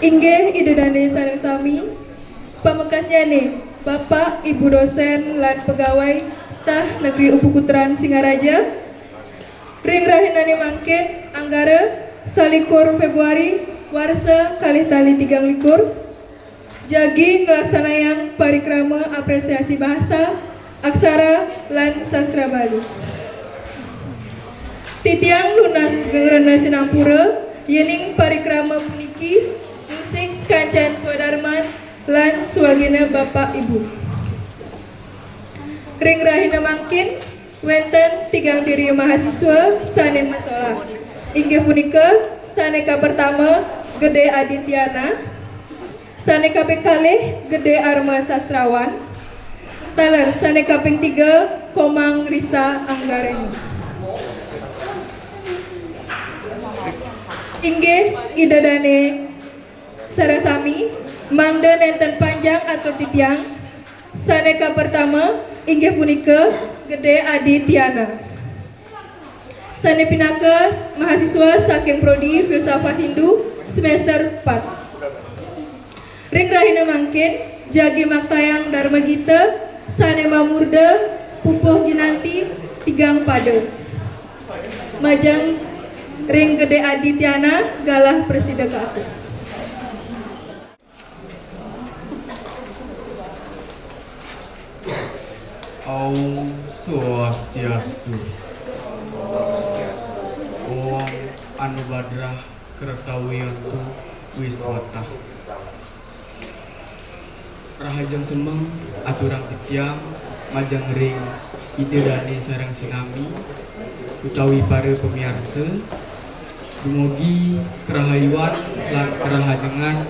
Inggih idedane sareng sami pamekasnya nih Bapak Ibu dosen lan pegawai staf negeri Upukutran Singaraja ring rahinane mangkin anggara salikur Februari warsa kalih tali 3 likur jagi ngelaksanayang parikrama apresiasi bahasa aksara lan sastra Bali titiang lunas gengrena Sinampura yening parikrama puniki musik kancan swadarman lan swagina Bapak Ibu ring rahina mangkin wenten 3 diri mahasiswa sane masola inggih punika saneka pertama Gede Adityana saneka kaping kalih Gede Arma Sastrawan taler saneka kaping 3 Komang Risa Anggareni inggih idadane sareng sami mangda nenten panjang atau titiang saneka pertama inggih punika Gede Adityana sane pinakes mahasiswa saking prodi filsafat Hindu semester 4 ring rahina mangkin jagi maktayang Dharma Gita sane mamurda pupuh ginanti tigang pada majang ring Gede Adityana galah presida keatu. Om Swastiastu. Om Anubadrah Kertawiyantu Wiswata. Rahajang semeng aturang titiang majang ring idedane sareng sinami utawi para pemirsa dumugi kerahayuan lan kerahajengan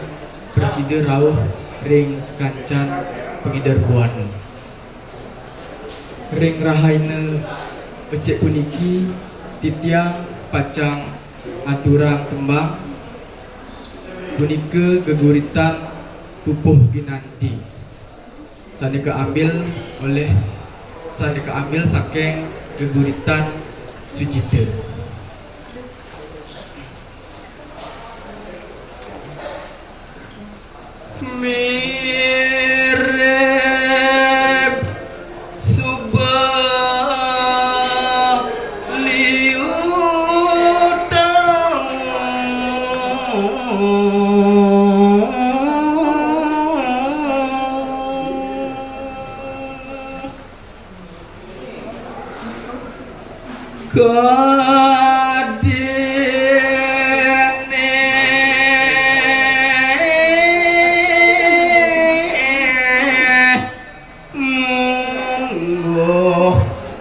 presida rawuh ring sekancan pengidar buana ring rahaina becek puniki titiang pacang aturang tembang punika geguritan pupuh ginanti saneka ambil saking geguritan Sucita. Mirip subah liutang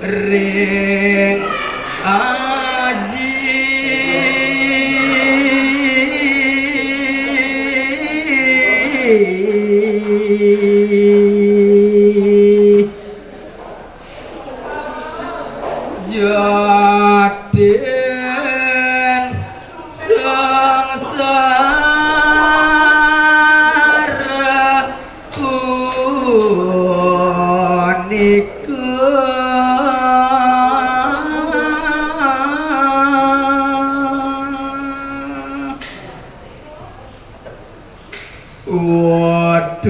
ring aji jaden sangsara punika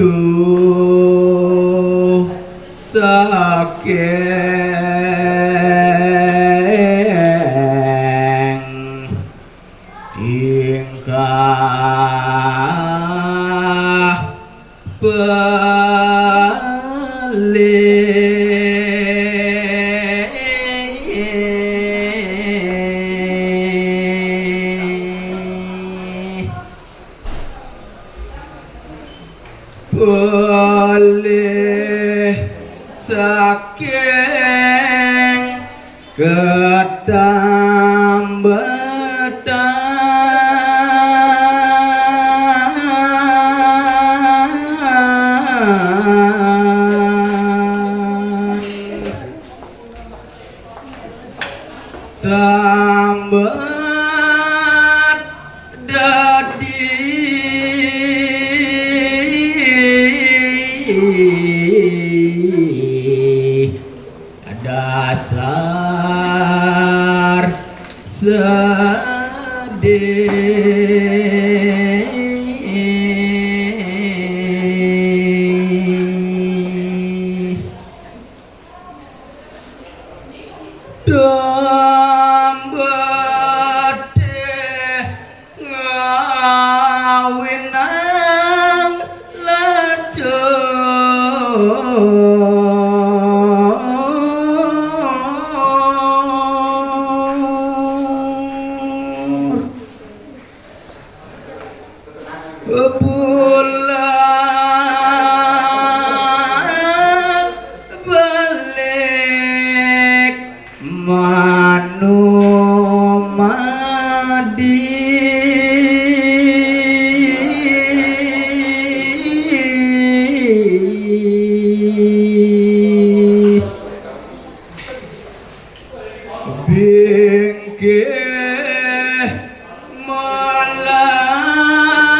waduh saking tingkah boleh saking ketambahan tambat dadi dasar sedih dambete ngawinang lacur bulan balik manumadi bingke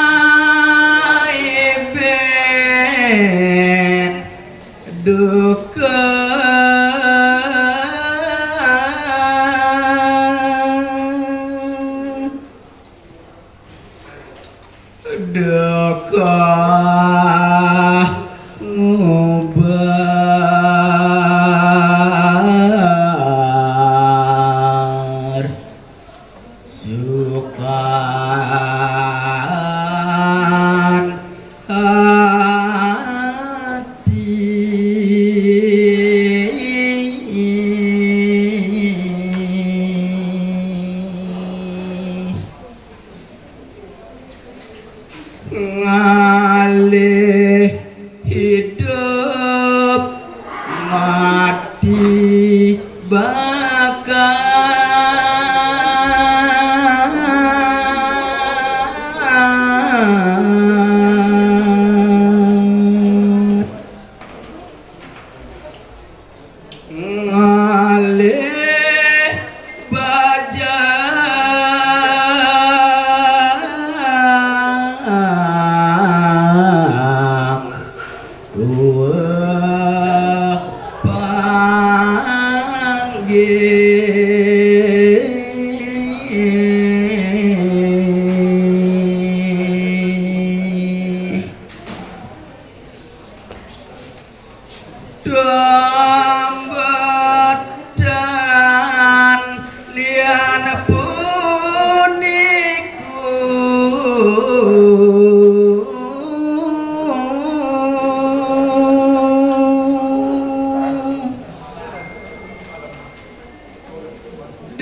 mulai ben duka duka ngubar sukan hati ngalih hidup mati bakat ngalih bajang dua panggil dambat dan lian puniku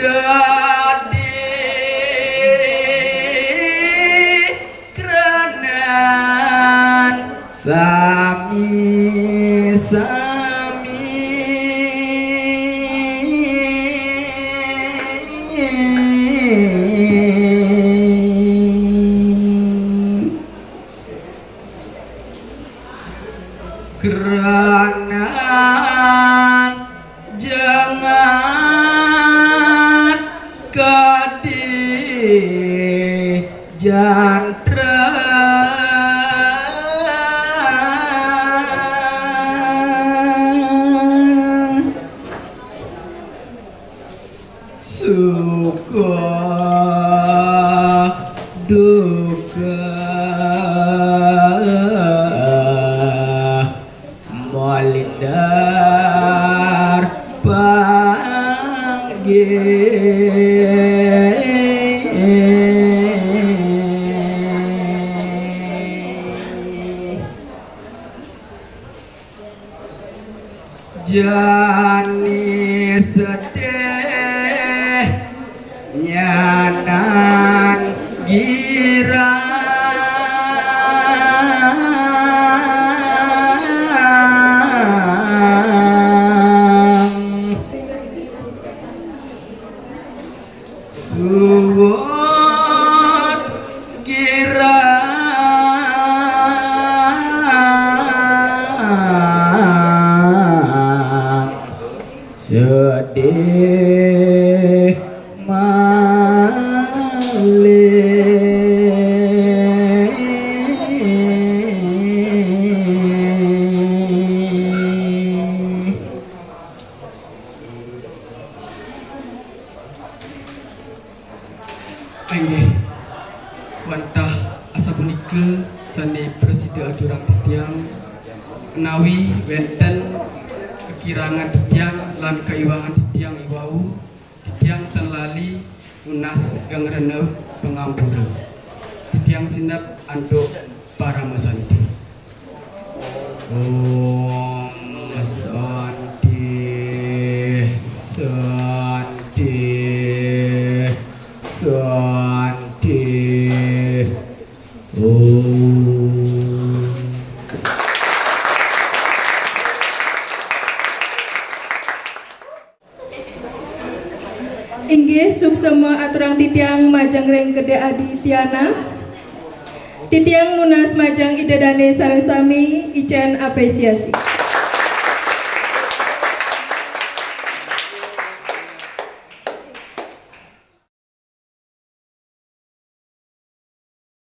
dadi kerenan kerenan jangan kadih jantra suka duka molindar panggil jani sedih nyanan girang suwot girang sedih Angge wantah asa punika sane presiden aturang titiang menawi wenten kekirangan titiang lan kaiwangan titiang iwau titiang tenlali unas gang reneu pengampura titiang sinap anduk para masanti. Om Santi Santi Santi Om. Inggih suksema aturang titiang majang reng Gede Adi Tiana titiang nunas majang idedane sareng sami icen apresiasi.